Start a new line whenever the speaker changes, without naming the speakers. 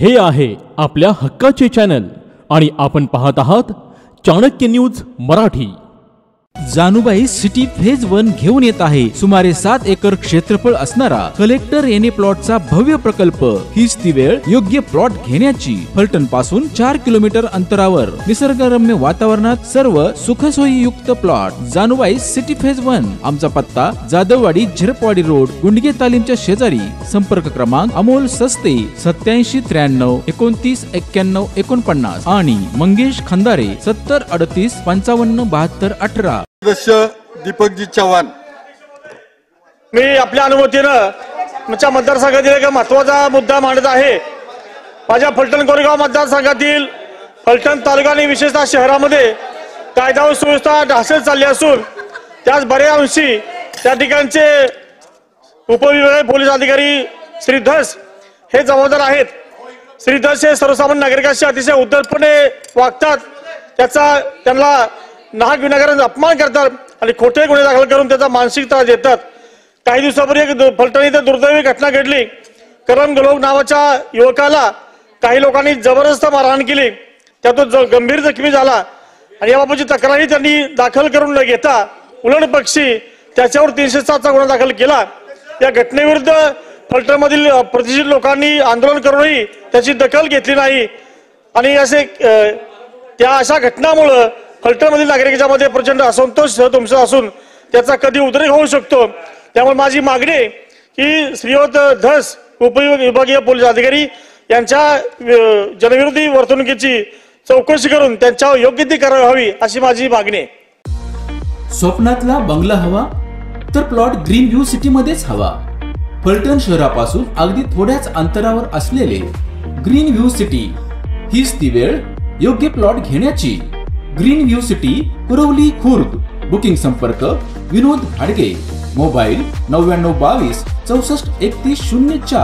हे आहे आपल्या हक्काचे चॅनल आणि आपण पाहत आहात Chanakya news Marathi.
Janubai city phase 1 घेऊन येत आहे सुमारे 7 एकर क्षेत्रफळ असणारा कलेक्टर एने प्लॉटचा भव्य प्रकल्प। हीच ती वेळ योग्य प्लॉट घेण्याची। फलटण पासून 4 किलोमीटर अंतरावर निसर्गरम्य वातावरणात सर्व सुखसोयीयुक्त प्लॉट। Janubai city phase 1। आमचा पत्ता जाधववाडी झिरपवाडी रोड, गुंडगे तालीमच्या शेजारी। संपर्क क्रमांक अमोल सस्ते 87 93 29 91 49 आणि मंगेश खंदारे 70 38 55 72 18।
सदस्य दीपकजी चव्हाण।
मी आपल्या अनुमतीनं माझ्या मतदारसंघातील एक महत्त्वाचा मुद्दा मांडत आहे। माझ्या फलटण कोरेगाव मतदारसंघातील फलटण तालुका आणि विशेषतः शहरामध्ये कायदा व सुव्यवस्था ढासळत चालली असून त्याच बऱ्या अंशी त्या ठिकाणचे उपविभागीय पोलीस अधिकारी श्री धस हे जबाबदार आहेत। श्री धस हे सर्वसामान्य नागरिकांशी अतिशय उद्धटपणे वागतात, त्यांना नाहक विनाकारण अपमान करतात आणि खोटे गुन्हे दाखल करून त्याचा मानसिक त्रास देतात। काही दिवसापूर्वी एक फलटण इथे दुर्दैवी घटना घडली। करम गलोग नावाच्या युवकाला काही लोकांनी जबरदस्त मारहाण केली, त्यातून गंभीर जखमी झाला आणि याबाबतची तक्रारही त्यांनी दाखल करून न घेता उलट पक्षी त्याच्यावर 307 चा गुन्हा दाखल केला। या घटनेविरुद्ध फलटणमधील प्रतिष्ठित लोकांनी आंदोलन करूनही त्याची दखल घेतली नाही आणि अशा घटनामुळे फलटणमधील नागरिकांमध्ये प्रचंड असंतोष तुमचा असून त्याचा कधी उद्रेक होऊ शकतो। त्यामुळे माझी मागणी आहे की श्रीयुत धस उपविभागीय पोलीस अधिकारी यांच्या जनविरोधी वर्तणुकीची चौकशी करून त्यांच्यावर योग्य ती कारवाई व्हावी अशी माझी मागणी आहे।
स्वप्नातला बंगला हवा तर प्लॉट ग्रीन व्ह्यू सिटी मध्येच हवा। फलटण शहरापासून अगदी थोड्याच अंतरावर असलेले ग्रीन व्ह्यू सिटी हीच ती वेळ योग्य प्लॉट घेण्याची। Green view city Kurwali Khurd. Booking संपर्क विनोद भाडगे। मोबाईल 99 22 64 31 04।